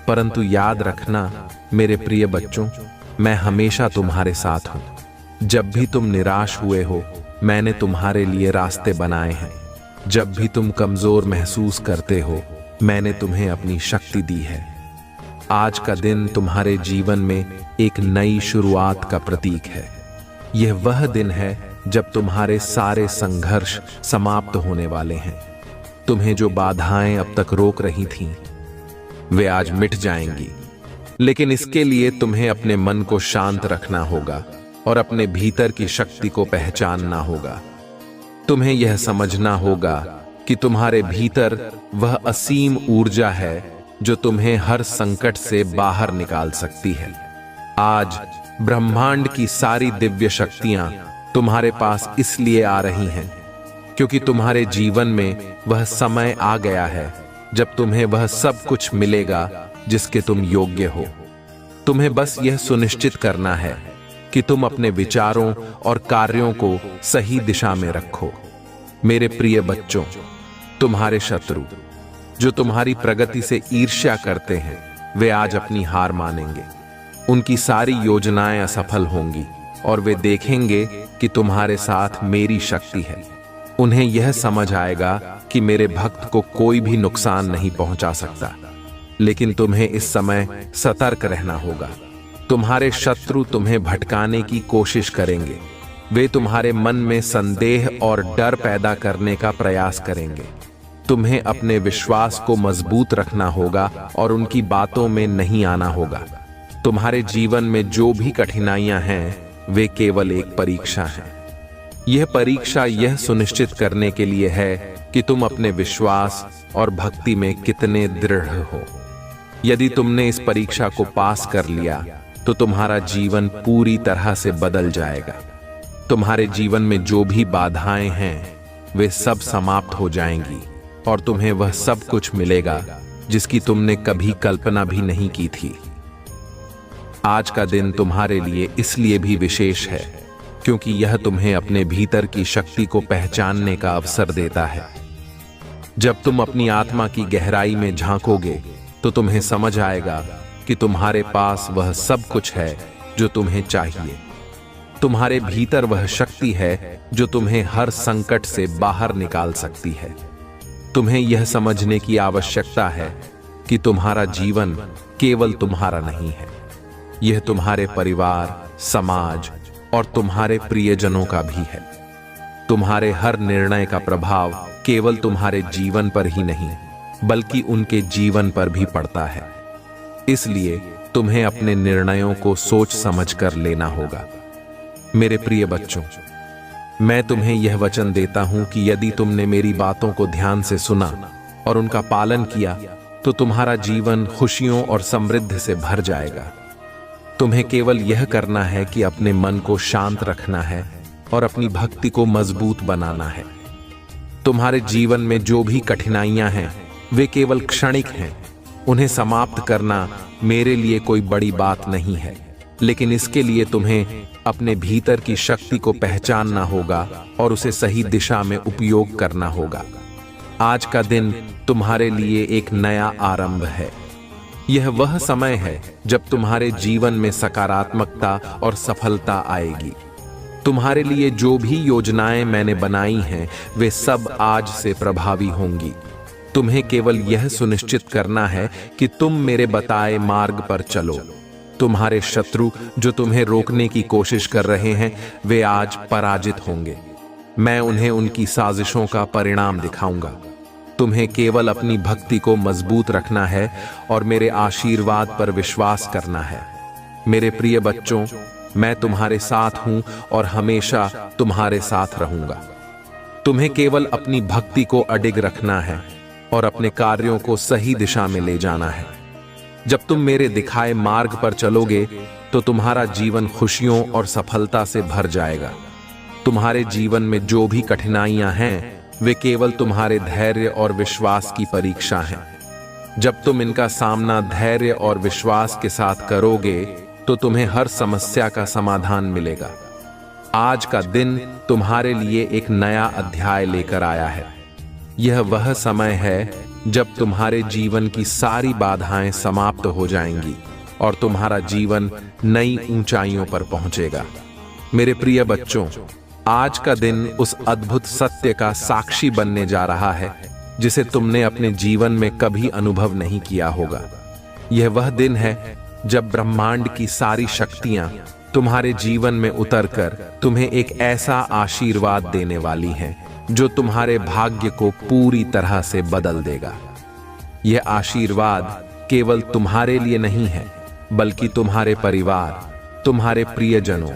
परंतु याद रखना मेरे प्रिय बच्चों, मैं हमेशा तुम्हारे साथ हूं। जब भी तुम निराश हुए हो, मैंने तुम्हारे लिए रास्ते बनाए हैं। जब भी तुम कमजोर महसूस करते हो, मैंने तुम्हें अपनी शक्ति दी है। आज का दिन तुम्हारे जीवन में एक नई शुरुआत का प्रतीक है। यह वह दिन है जब तुम्हारे सारे संघर्ष समाप्त होने वाले हैं। तुम्हें जो बाधाएं अब तक रोक रही थीं, वे आज मिट जाएंगी। लेकिन इसके लिए तुम्हें अपने मन को शांत रखना होगा और अपने भीतर की शक्ति को पहचानना होगा। तुम्हें यह समझना होगा कि तुम्हारे भीतर वह असीम ऊर्जा है जो तुम्हें हर संकट से बाहर निकाल सकती है। आज ब्रह्मांड की सारी दिव्य शक्तियां तुम्हारे पास इसलिए आ रही हैं क्योंकि तुम्हारे जीवन में वह समय आ गया है जब तुम्हें वह सब कुछ मिलेगा जिसके तुम योग्य हो। तुम्हें बस यह सुनिश्चित करना है कि तुम अपने विचारों और कार्यों को सही दिशा में रखो। मेरे प्रिय बच्चों, तुम्हारे शत्रु जो तुम्हारी प्रगति से ईर्ष्या करते हैं, वे आज अपनी हार मानेंगे। उनकी सारी योजनाएं असफल होंगी और वे देखेंगे कि तुम्हारे साथ मेरी शक्ति है। उन्हें यह समझ आएगा कि मेरे भक्त को कोई भी नुकसान नहीं पहुंचा सकता। लेकिन तुम्हें इस समय सतर्क रहना होगा। तुम्हारे शत्रु तुम्हें भटकाने की कोशिश करेंगे। वे तुम्हारे मन में संदेह और डर पैदा करने का प्रयास करेंगे। तुम्हें अपने विश्वास को मजबूत रखना होगा और उनकी बातों में नहीं आना होगा। तुम्हारे जीवन में जो भी कठिनाइयां हैं वे केवल एक परीक्षा है। यह परीक्षा यह सुनिश्चित करने के लिए है कि तुम अपने विश्वास और भक्ति में कितने दृढ़ हो। यदि तुमने इस परीक्षा को पास कर लिया तो तुम्हारा जीवन पूरी तरह से बदल जाएगा। तुम्हारे जीवन में जो भी बाधाएं हैं वे सब समाप्त हो जाएंगी और तुम्हें वह सब कुछ मिलेगा जिसकी तुमने कभी कल्पना भी नहीं की थी। आज का दिन तुम्हारे लिए इसलिए भी विशेष है क्योंकि यह तुम्हें अपने भीतर की शक्ति को पहचानने का अवसर देता है। जब तुम अपनी आत्मा की गहराई में झांकोगे तो तुम्हें समझ आएगा कि तुम्हारे पास वह सब कुछ है जो तुम्हें चाहिए। तुम्हारे भीतर वह शक्ति है जो तुम्हें हर संकट से बाहर निकाल सकती है। तुम्हें यह समझने की आवश्यकता है कि तुम्हारा जीवन केवल तुम्हारा नहीं है, यह तुम्हारे परिवार, समाज और तुम्हारे प्रियजनों का भी है। तुम्हारे हर निर्णय का प्रभाव केवल तुम्हारे जीवन पर ही नहीं बल्कि उनके जीवन पर भी पड़ता है। इसलिए तुम्हें अपने निर्णयों को सोच समझकर लेना होगा। मेरे प्रिय बच्चों, मैं तुम्हें यह वचन देता हूं कि यदि तुमने मेरी बातों को ध्यान से सुना और उनका पालन किया तो तुम्हारा जीवन खुशियों और समृद्धि से भर जाएगा। तुम्हें केवल यह करना है कि अपने मन को शांत रखना है और अपनी भक्ति को मजबूत बनाना है। तुम्हारे जीवन में जो भी कठिनाइयां हैं वे केवल क्षणिक हैं। उन्हें समाप्त करना मेरे लिए कोई बड़ी बात नहीं है, लेकिन इसके लिए तुम्हें अपने भीतर की शक्ति को पहचानना होगा और उसे सही दिशा में उपयोग करना होगा। आज का दिन तुम्हारे लिए एक नया आरंभ है। यह वह समय है जब तुम्हारे जीवन में सकारात्मकता और सफलता आएगी। तुम्हारे लिए जो भी योजनाएं मैंने बनाई हैं वे सब आज से प्रभावी होंगी। तुम्हें केवल यह सुनिश्चित करना है कि तुम मेरे बताए मार्ग पर चलो। तुम्हारे शत्रु जो तुम्हें रोकने की कोशिश कर रहे हैं वे आज पराजित होंगे। मैं उन्हें उनकी साजिशों का परिणाम दिखाऊंगा। तुम्हें केवल अपनी भक्ति को मजबूत रखना है और मेरे आशीर्वाद पर विश्वास करना है। मेरे प्रिय बच्चों, मैं तुम्हारे साथ हूं और हमेशा तुम्हारे साथ रहूंगा। तुम्हें केवल अपनी भक्ति को अडिग रखना है और अपने कार्यों को सही दिशा में ले जाना है। जब तुम मेरे दिखाए मार्ग पर चलोगे तो तुम्हारा जीवन खुशियों और सफलता से भर जाएगा। तुम्हारे जीवन में जो भी कठिनाइयां हैं वे केवल तुम्हारे धैर्य और विश्वास की परीक्षा हैं। जब तुम इनका सामना धैर्य और विश्वास के साथ करोगे तो तुम्हें हर समस्या का समाधान मिलेगा। आज का दिन तुम्हारे लिए एक नया अध्याय लेकर आया है। यह वह समय है जब तुम्हारे जीवन की सारी बाधाएं समाप्त हो जाएंगी और तुम्हारा जीवन नई ऊंचाइयों पर पहुंचेगा। मेरे प्रिय बच्चों, आज का दिन उस अद्भुत सत्य का साक्षी बनने जा रहा है जिसे तुमने अपने जीवन में कभी अनुभव नहीं किया होगा। यह वह दिन है जब ब्रह्मांड की सारी शक्तियां तुम्हारे जीवन में उतरकर तुम्हें एक ऐसा आशीर्वाद देने वाली हैं जो तुम्हारे भाग्य को पूरी तरह से बदल देगा। यह आशीर्वाद केवल तुम्हारे लिए नहीं है, बल्कि तुम्हारे परिवार, तुम्हारे प्रियजनों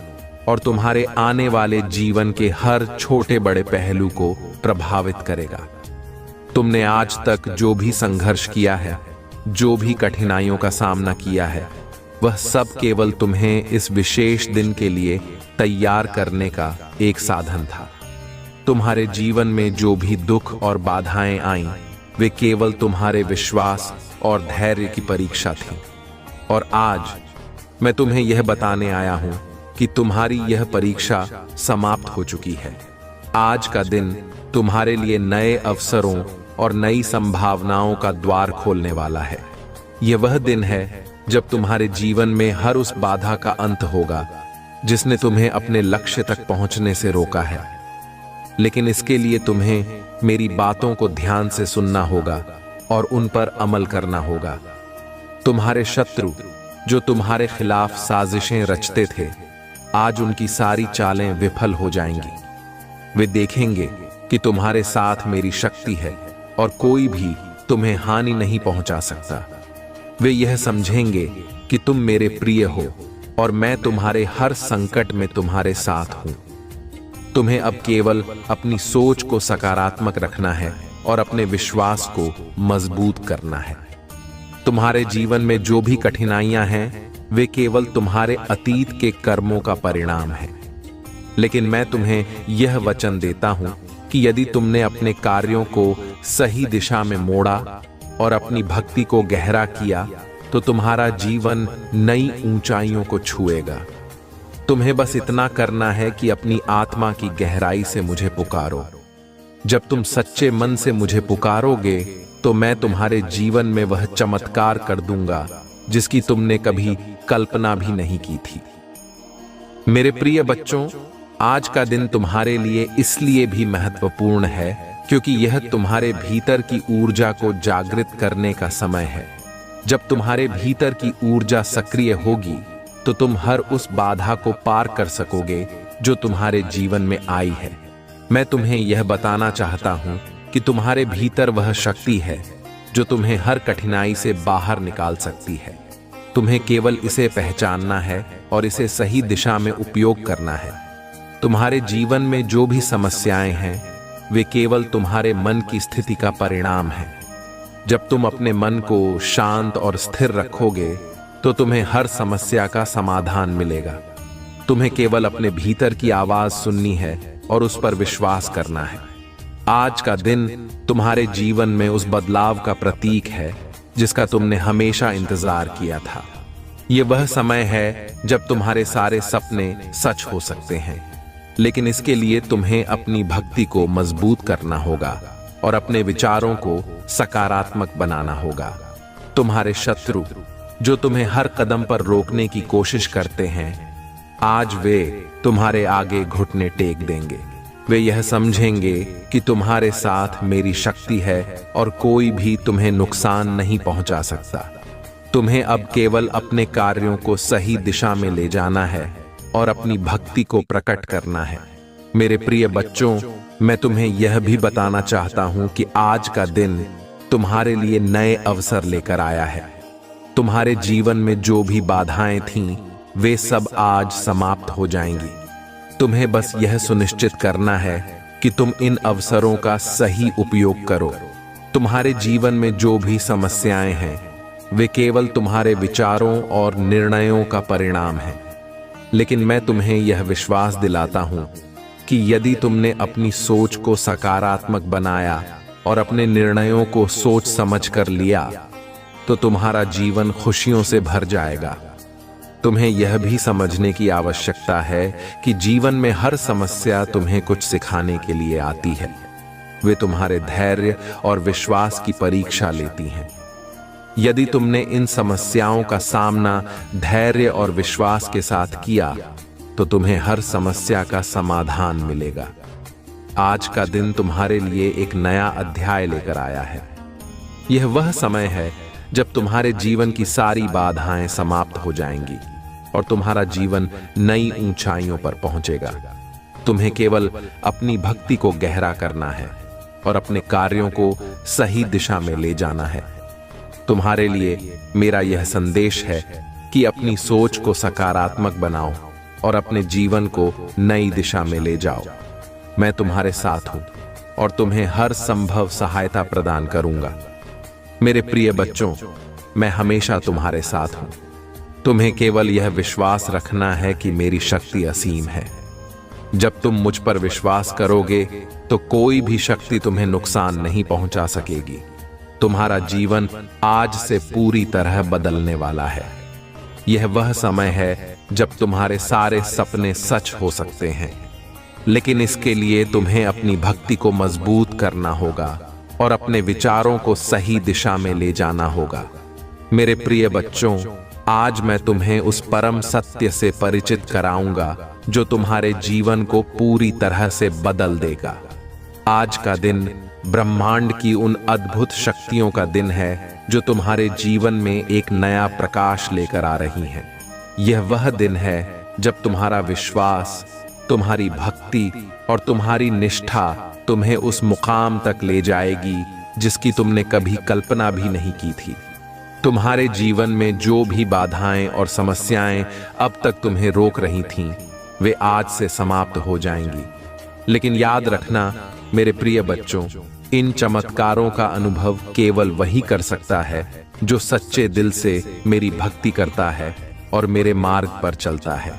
और तुम्हारे आने वाले जीवन के हर छोटे बड़े पहलू को प्रभावित करेगा। तुमने आज तक जो भी संघर्ष किया है, जो भी कठिनाइयों का सामना किया है, वह सब केवल तुम्हें इस विशेष दिन के लिए तैयार करने का एक साधन था। तुम्हारे जीवन में जो भी दुख और बाधाएं आईं, वे केवल तुम्हारे विश्वास और धैर्य की परीक्षा थी। और आज मैं तुम्हें यह बताने आया हूं कि तुम्हारी यह परीक्षा समाप्त हो चुकी है। आज का दिन तुम्हारे लिए नए अवसरों और नई संभावनाओं का द्वार खोलने वाला है। यह वह दिन है जब तुम्हारे जीवन में हर उस बाधा का अंत होगा जिसने तुम्हें अपने लक्ष्य तक पहुंचने से रोका है। लेकिन इसके लिए तुम्हें मेरी बातों को ध्यान से सुनना होगा और उन पर अमल करना होगा। तुम्हारे शत्रु जो तुम्हारे खिलाफ साजिशें रचते थे, आज उनकी सारी चालें विफल हो जाएंगी। वे देखेंगे कि तुम्हारे साथ मेरी शक्ति है और कोई भी तुम्हें हानि नहीं पहुंचा सकता। वे यह समझेंगे कि तुम मेरे प्रिय हो और मैं तुम्हारे हर संकट में तुम्हारे साथ हूं। तुम्हें अब केवल अपनी सोच को सकारात्मक रखना है और अपने विश्वास को मजबूत करना है। तुम्हारे जीवन में जो भी कठिनाइयां हैं वे केवल तुम्हारे अतीत के कर्मों का परिणाम है। लेकिन मैं तुम्हें यह वचन देता हूं कि यदि तुमने अपने कार्यों को सही दिशा में मोड़ा और अपनी भक्ति को गहरा किया तो तुम्हारा जीवन नई ऊंचाइयों को छुएगा। तुम्हें बस इतना करना है कि अपनी आत्मा की गहराई से मुझे पुकारो। जब तुम सच्चे मन से मुझे पुकारोगे तो मैं तुम्हारे जीवन में वह चमत्कार कर दूंगा जिसकी तुमने कभी कल्पना भी नहीं की थी। मेरे प्रिय बच्चों, आज का दिन तुम्हारे लिए इसलिए भी महत्वपूर्ण है क्योंकि यह तुम्हारे भीतर की ऊर्जा को जागृत करने का समय है। जब तुम्हारे भीतर की ऊर्जा सक्रिय होगी तो तुम हर उस बाधा को पार कर सकोगे जो तुम्हारे जीवन में आई है। मैं तुम्हें यह बताना चाहता हूं कि तुम्हारे भीतर वह शक्ति है जो तुम्हें हर कठिनाई से बाहर निकाल सकती है। तुम्हें केवल इसे पहचानना है और इसे सही दिशा में उपयोग करना है। तुम्हारे जीवन में जो भी समस्याएं हैं वे केवल तुम्हारे मन की स्थिति का परिणाम है। जब तुम अपने मन को शांत और स्थिर रखोगे तो तुम्हें हर समस्या का समाधान मिलेगा। तुम्हें केवल अपने भीतर की आवाज सुननी है और उस पर विश्वास करना है। आज का दिन तुम्हारे जीवन में उस बदलाव का प्रतीक है जिसका तुमने हमेशा इंतजार किया था। यह वह समय है जब तुम्हारे सारे सपने सच हो सकते हैं, लेकिन इसके लिए तुम्हें अपनी भक्ति को मजबूत करना होगा और अपने विचारों को सकारात्मक बनाना होगा। तुम्हारे शत्रु जो तुम्हें हर कदम पर रोकने की कोशिश करते हैं, आज वे तुम्हारे आगे घुटने टेक देंगे। वे यह समझेंगे कि तुम्हारे साथ मेरी शक्ति है और कोई भी तुम्हें नुकसान नहीं पहुंचा सकता। तुम्हें अब केवल अपने कार्यों को सही दिशा में ले जाना है और अपनी भक्ति को प्रकट करना है। मेरे प्रिय बच्चों, मैं तुम्हें यह भी बताना चाहता हूं कि आज का दिन तुम्हारे लिए नए अवसर लेकर आया है। तुम्हारे जीवन में जो भी बाधाएं थीं, वे सब आज समाप्त हो जाएंगी। तुम्हें बस यह सुनिश्चित करना है कि तुम इन अवसरों का सही उपयोग करो। तुम्हारे जीवन में जो भी समस्याएं हैं, वे केवल तुम्हारे विचारों और निर्णयों का परिणाम हैं। लेकिन मैं तुम्हें यह विश्वास दिलाता हूं कि यदि तुमने अपनी सोच को सकारात्मक बनाया और अपने निर्णयों को सोच समझ कर लिया, तो तुम्हारा जीवन खुशियों से भर जाएगा। तुम्हें यह भी समझने की आवश्यकता है कि जीवन में हर समस्या तुम्हें कुछ सिखाने के लिए आती है। वे तुम्हारे धैर्य और विश्वास की परीक्षा लेती हैं। यदि तुमने इन समस्याओं का सामना धैर्य और विश्वास के साथ किया, तो तुम्हें हर समस्या का समाधान मिलेगा। आज का दिन तुम्हारे लिए एक नया अध्याय लेकर आया है। यह वह समय है जब तुम्हारे जीवन की सारी बाधाएं समाप्त हो जाएंगी और तुम्हारा जीवन नई ऊंचाइयों पर पहुंचेगा। तुम्हें केवल अपनी भक्ति को गहरा करना है और अपने कार्यों को सही दिशा में ले जाना है। तुम्हारे लिए मेरा यह संदेश है कि अपनी सोच को सकारात्मक बनाओ और अपने जीवन को नई दिशा में ले जाओ। मैं तुम्हारे साथ हूं और तुम्हें हर संभव सहायता प्रदान करूंगा। मेरे प्रिय बच्चों, मैं हमेशा तुम्हारे साथ हूं। तुम्हें केवल यह विश्वास रखना है कि मेरी शक्ति असीम है। जब तुम मुझ पर विश्वास करोगे तो कोई भी शक्ति तुम्हें नुकसान नहीं पहुंचा सकेगी। तुम्हारा जीवन आज से पूरी तरह बदलने वाला है। यह वह समय है जब तुम्हारे सारे सपने सच हो सकते हैं, लेकिन इसके लिए तुम्हें अपनी भक्ति को मजबूत करना होगा और अपने विचारों को सही दिशा में ले जाना होगा। मेरे प्रिय बच्चों, आज मैं तुम्हें उस परम सत्य से परिचित कराऊंगा जो तुम्हारे जीवन को पूरी तरह से बदल देगा। आज का दिन ब्रह्मांड की उन अद्भुत शक्तियों का दिन है जो तुम्हारे जीवन में एक नया प्रकाश लेकर आ रही हैं। यह वह दिन है जब तुम्हारा विश्वास, तुम्हारी भक्ति और तुम्हारी निष्ठा तुम्हें उस मुकाम तक ले जाएगी जिसकी तुमने कभी कल्पना भी नहीं की थी। तुम्हारे जीवन में जो भी बाधाएं और समस्याएं अब तक तुम्हें रोक रही थीं, वे आज से समाप्त हो जाएंगी। लेकिन याद रखना मेरे प्रिय बच्चों, इन चमत्कारों का अनुभव केवल वही कर सकता है जो सच्चे दिल से मेरी भक्ति करता है और मेरे मार्ग पर चलता है।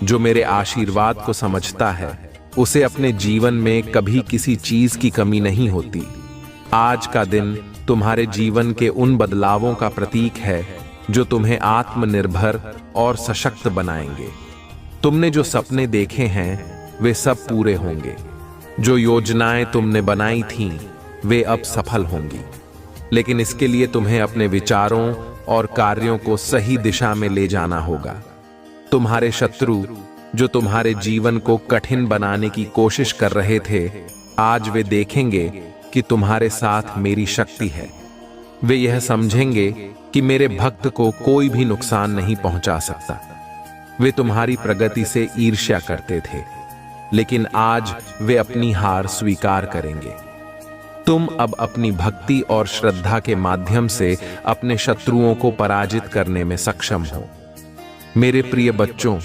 जो मेरे आशीर्वाद को समझता है, उसे अपने जीवन में कभी किसी चीज की कमी नहीं होती। आज का दिन तुम्हारे जीवन के उन बदलावों का प्रतीक है जो तुम्हें आत्मनिर्भर और सशक्त बनाएंगे। तुमने जो सपने देखे हैं वे सब पूरे होंगे। जो योजनाएं तुमने बनाई थीं वे अब सफल होंगी। लेकिन इसके लिए तुम्हें अपने विचारों और कार्यों को सही दिशा में ले जाना होगा। तुम्हारे शत्रु जो तुम्हारे जीवन को कठिन बनाने की कोशिश कर रहे थे, आज वे देखेंगे कि तुम्हारे साथ मेरी शक्ति है। वे यह समझेंगे कि मेरे भक्त को कोई भी नुकसान नहीं पहुंचा सकता। वे तुम्हारी प्रगति से ईर्ष्या करते थे, लेकिन आज वे अपनी हार स्वीकार करेंगे। तुम अब अपनी भक्ति और श्रद्धा के माध्यम से अपने शत्रुओं को पराजित करने में सक्षम हो। मेरे प्रिय बच्चों,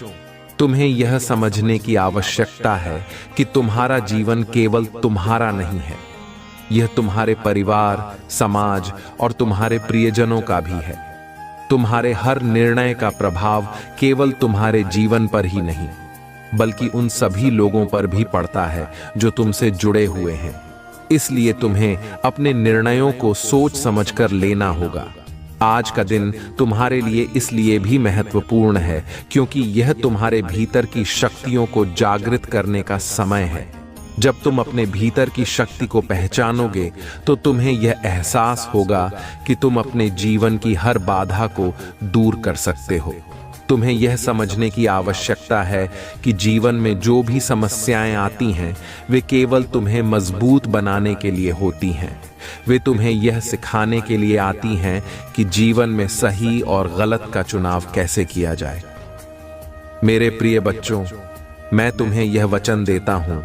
तुम्हें यह समझने की आवश्यकता है कि तुम्हारा जीवन केवल तुम्हारा नहीं है, यह तुम्हारे परिवार, समाज और तुम्हारे प्रियजनों का भी है। तुम्हारे हर निर्णय का प्रभाव केवल तुम्हारे जीवन पर ही नहीं, बल्कि उन सभी लोगों पर भी पड़ता है जो तुमसे जुड़े हुए हैं। इसलिए तुम्हें अपने निर्णयों को सोच समझकर लेना होगा। आज का दिन तुम्हारे लिए इसलिए भी महत्वपूर्ण है क्योंकि यह तुम्हारे भीतर की शक्तियों को जागृत करने का समय है। जब तुम अपने भीतर की शक्ति को पहचानोगे तो तुम्हें यह एहसास होगा कि तुम अपने जीवन की हर बाधा को दूर कर सकते हो। तुम्हें यह समझने की आवश्यकता है कि जीवन में जो भी समस्याएं आती हैं वे केवल तुम्हें मजबूत बनाने के लिए होती हैं। वे तुम्हें यह सिखाने के लिए आती हैं कि जीवन में सही और गलत का चुनाव कैसे किया जाए। मेरे प्रिय बच्चों, मैं तुम्हें यह वचन देता हूं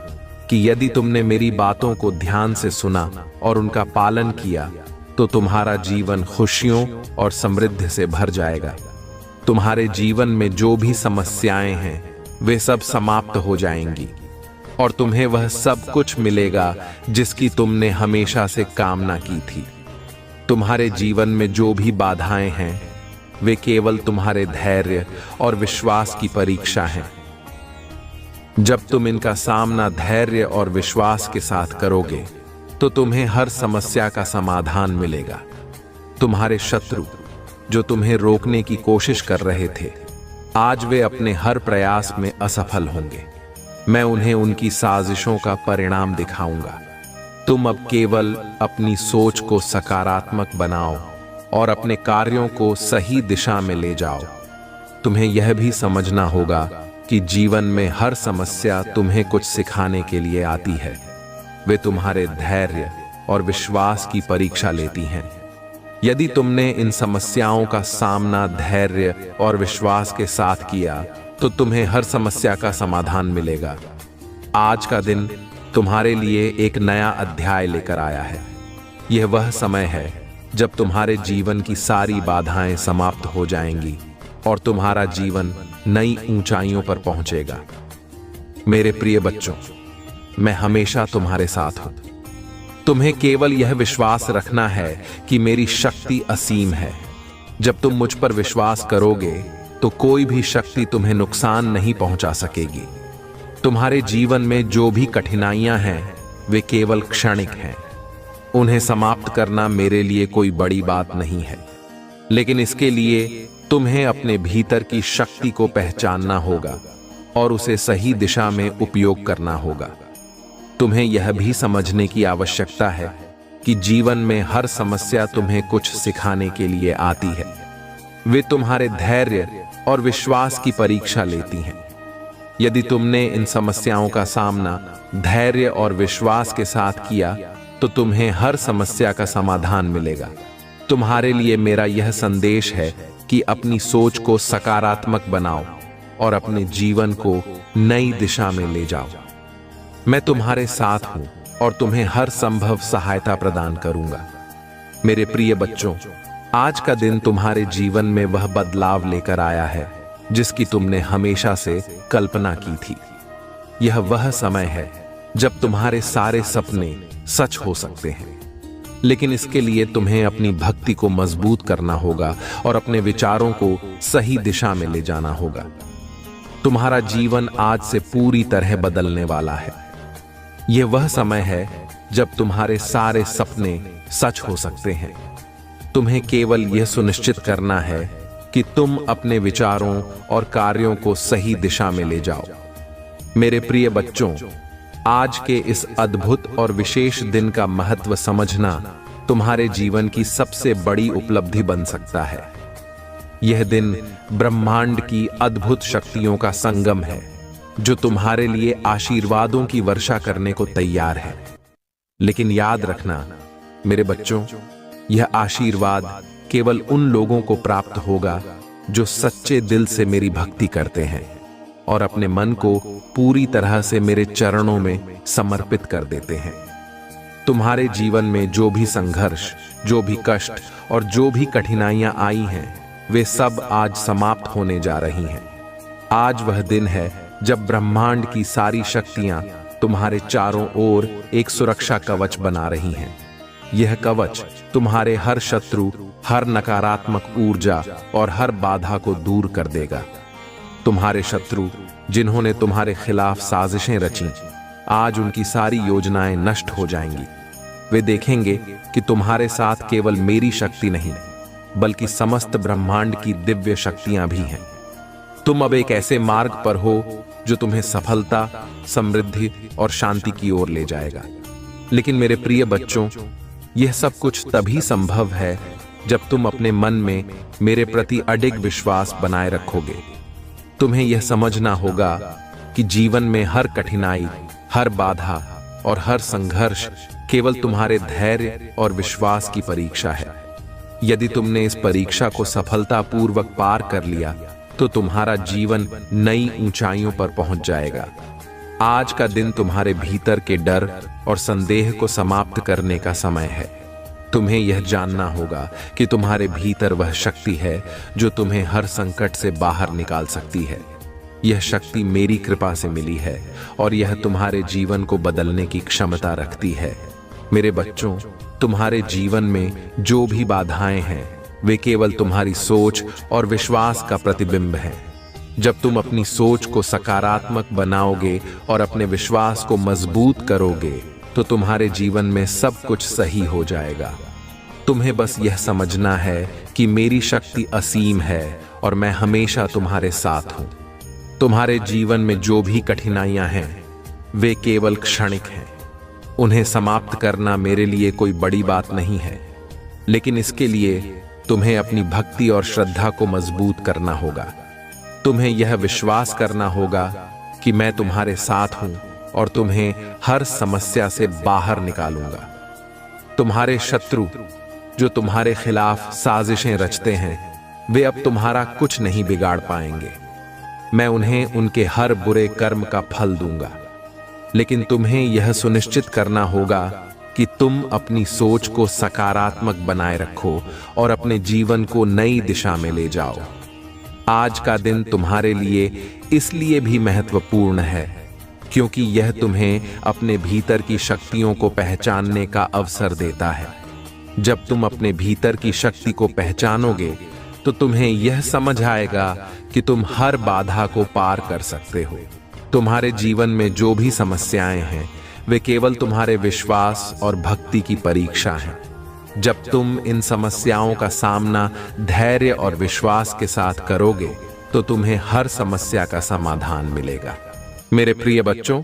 कि यदि तुमने मेरी बातों को ध्यान से सुना और उनका पालन किया तो तुम्हारा जीवन खुशियों और समृद्धि से भर जाएगा। तुम्हारे जीवन में जो भी समस्याएं हैं वे सब समाप्त हो जाएंगी और तुम्हें वह सब कुछ मिलेगा जिसकी तुमने हमेशा से कामना की थी। तुम्हारे जीवन में जो भी बाधाएं हैं वे केवल तुम्हारे धैर्य और विश्वास की परीक्षा हैं। जब तुम इनका सामना धैर्य और विश्वास के साथ करोगे तो तुम्हें हर समस्या का समाधान मिलेगा। तुम्हारे शत्रु जो तुम्हें रोकने की कोशिश कर रहे थे, आज वे अपने हर प्रयास में असफल होंगे। मैं उन्हें उनकी साजिशों का परिणाम दिखाऊंगा। तुम अब केवल अपनी सोच को सकारात्मक बनाओ और अपने कार्यों को सही दिशा में ले जाओ। तुम्हें यह भी समझना होगा कि जीवन में हर समस्या तुम्हें कुछ सिखाने के लिए आती है। वे तुम्हारे धैर्य और विश्वास की परीक्षा लेती हैं। यदि तुमने इन समस्याओं का सामना धैर्य और विश्वास के साथ किया तो तुम्हें हर समस्या का समाधान मिलेगा। आज का दिन तुम्हारे लिए एक नया अध्याय लेकर आया है। यह वह समय है जब तुम्हारे जीवन की सारी बाधाएं समाप्त हो जाएंगी और तुम्हारा जीवन नई ऊंचाइयों पर पहुंचेगा। मेरे प्रिय बच्चों, मैं हमेशा तुम्हारे साथ हूं। तुम्हें केवल यह विश्वास रखना है कि मेरी शक्ति असीम है। जब तुम मुझ पर विश्वास करोगे तो कोई भी शक्ति तुम्हें नुकसान नहीं पहुंचा सकेगी। तुम्हारे जीवन में जो भी कठिनाइयां हैं वे केवल क्षणिक हैं। उन्हें समाप्त करना मेरे लिए कोई बड़ी बात नहीं है, लेकिन इसके लिए तुम्हें अपने भीतर की शक्ति को पहचानना होगा और उसे सही दिशा में उपयोग करना होगा। तुम्हें यह भी समझने की आवश्यकता है कि जीवन में हर समस्या तुम्हें कुछ सिखाने के लिए आती है। वे तुम्हारे धैर्य और विश्वास की परीक्षा लेती हैं। यदि तुमने इन समस्याओं का सामना धैर्य और विश्वास के साथ किया तो तुम्हें हर समस्या का समाधान मिलेगा। तुम्हारे लिए मेरा यह संदेश है कि अपनी सोच को सकारात्मक बनाओ और अपने जीवन को नई दिशा में ले जाओ। मैं तुम्हारे साथ हूं और तुम्हें हर संभव सहायता प्रदान करूंगा। मेरे प्रिय बच्चों, आज का दिन तुम्हारे जीवन में वह बदलाव लेकर आया है जिसकी तुमने हमेशा से कल्पना की थी। यह वह समय है जब तुम्हारे सारे सपने सच हो सकते हैं, लेकिन इसके लिए तुम्हें अपनी भक्ति को मजबूत करना होगा और अपने विचारों को सही दिशा में ले जाना होगा। तुम्हारा जीवन आज से पूरी तरह बदलने वाला है। यह वह समय है जब तुम्हारे सारे सपने सच हो सकते हैं। तुम्हें केवल यह सुनिश्चित करना है कि तुम अपने विचारों और कार्यों को सही दिशा में ले जाओ। मेरे प्रिय बच्चों, आज के इस अद्भुत और विशेष दिन का महत्व समझना तुम्हारे जीवन की सबसे बड़ी उपलब्धि बन सकता है। यह दिन ब्रह्मांड की अद्भुत शक्तियों का संगम है जो तुम्हारे लिए आशीर्वादों की वर्षा करने को तैयार है। लेकिन याद रखना मेरे बच्चों, यह आशीर्वाद केवल उन लोगों को प्राप्त होगा जो सच्चे दिल से मेरी भक्ति करते हैं और अपने मन को पूरी तरह से मेरे चरणों में समर्पित कर देते हैं। तुम्हारे जीवन में जो भी संघर्ष, जो भी कष्ट और जो भी कठिनाइयां आई हैं, वे सब आज समाप्त होने जा रही हैं। आज वह दिन है जब ब्रह्मांड की सारी शक्तियां तुम्हारे चारों ओर एक सुरक्षा कवच बना रही हैं। यह कवच तुम्हारे हर शत्रु, हर नकारात्मक ऊर्जा और हर बाधा को दूर कर देगा। तुम्हारे शत्रु जिन्होंने तुम्हारे खिलाफ साजिशें रची, आज उनकी सारी योजनाएं नष्ट हो जाएंगी। वे देखेंगे कि तुम्हारे साथ केवल मेरी शक्ति नहीं, बल्कि समस्त ब्रह्मांड की दिव्य शक्तियां भी हैं। तुम अब एक ऐसे मार्ग पर हो जो तुम्हें सफलता, समृद्धि और शांति की ओर ले जाएगा। लेकिन मेरे प्रिय बच्चों, यह सब कुछ तभी संभव है जब तुम अपने मन में मेरे प्रति अडिग विश्वास बनाए रखोगे। तुम्हें यह समझना होगा कि जीवन में हर कठिनाई, हर बाधा और हर संघर्ष केवल तुम्हारे धैर्य और विश्वास की परीक्षा है। यदि तुमने इस परीक्षा को सफलतापूर्वक पार कर लिया तो तुम्हारा जीवन नई ऊंचाइयों पर पहुंच जाएगा। आज का दिन तुम्हारे भीतर के डर और संदेह को समाप्त करने का समय है। तुम्हें यह जानना होगा कि तुम्हारे भीतर वह शक्ति है जो तुम्हें हर संकट से बाहर निकाल सकती है। यह शक्ति मेरी कृपा से मिली है और यह तुम्हारे जीवन को बदलने की क्षमता रखती है। मेरे बच्चों, तुम्हारे जीवन में जो भी बाधाएं हैं वे केवल तुम्हारी सोच और विश्वास का प्रतिबिंब है। जब तुम अपनी सोच को सकारात्मक बनाओगे और अपने विश्वास को मजबूत करोगे तो तुम्हारे जीवन में सब कुछ सही हो जाएगा। तुम्हें बस यह समझना है कि मेरी शक्ति असीम है और मैं हमेशा तुम्हारे साथ हूं। तुम्हारे जीवन में जो भी कठिनाइयां हैं वे केवल क्षणिक हैं। उन्हें समाप्त करना मेरे लिए कोई बड़ी बात नहीं है, लेकिन इसके लिए तुम्हें अपनी भक्ति और श्रद्धा को मजबूत करना होगा। तुम्हें यह विश्वास करना होगा कि मैं तुम्हारे साथ हूं और तुम्हें हर समस्या से बाहर निकालूंगा। तुम्हारे शत्रु जो तुम्हारे खिलाफ साजिशें रचते हैं वे अब तुम्हारा कुछ नहीं बिगाड़ पाएंगे। मैं उन्हें उनके हर बुरे कर्म का फल दूंगा। लेकिन तुम्हें यह सुनिश्चित करना होगा कि तुम अपनी सोच को सकारात्मक बनाए रखो और अपने जीवन को नई दिशा में ले जाओ। आज का दिन तुम्हारे लिए इसलिए भी महत्वपूर्ण है क्योंकि यह तुम्हें अपने भीतर की शक्तियों को पहचानने का अवसर देता है। जब तुम अपने भीतर की शक्ति को पहचानोगे तो तुम्हें यह समझ आएगा कि तुम हर बाधा को पार कर सकते हो। तुम्हारे जीवन में जो भी समस्याएं हैं वे केवल तुम्हारे विश्वास और भक्ति की परीक्षा हैं। जब तुम इन समस्याओं का सामना धैर्य और विश्वास के साथ करोगे तो तुम्हें हर समस्या का समाधान मिलेगा। मेरे प्रिय बच्चों,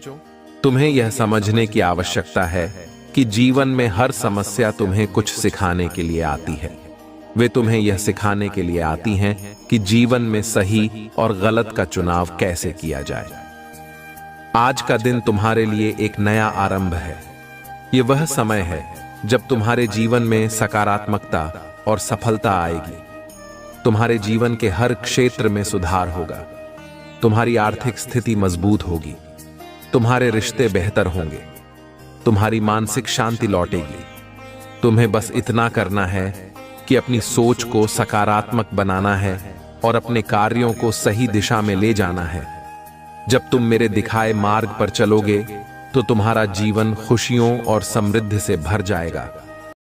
तुम्हें यह समझने की आवश्यकता है कि जीवन में हर समस्या तुम्हें कुछ सिखाने के लिए आती है। वे तुम्हें यह सिखाने के लिए आती हैं कि जीवन में सही और गलत का चुनाव कैसे किया जाए। आज का दिन तुम्हारे लिए एक नया आरंभ है। यह वह समय है जब तुम्हारे जीवन में सकारात्मकता और सफलता आएगी। तुम्हारे जीवन के हर क्षेत्र में सुधार होगा। तुम्हारी आर्थिक स्थिति मजबूत होगी। तुम्हारे रिश्ते बेहतर होंगे। तुम्हारी मानसिक शांति लौटेगी। तुम्हें बस इतना करना है कि अपनी सोच को सकारात्मक बनाना है और अपने कार्यों को सही दिशा में ले जाना है। जब तुम मेरे दिखाए मार्ग पर चलोगे तो तुम्हारा जीवन खुशियों और समृद्धि से भर जाएगा।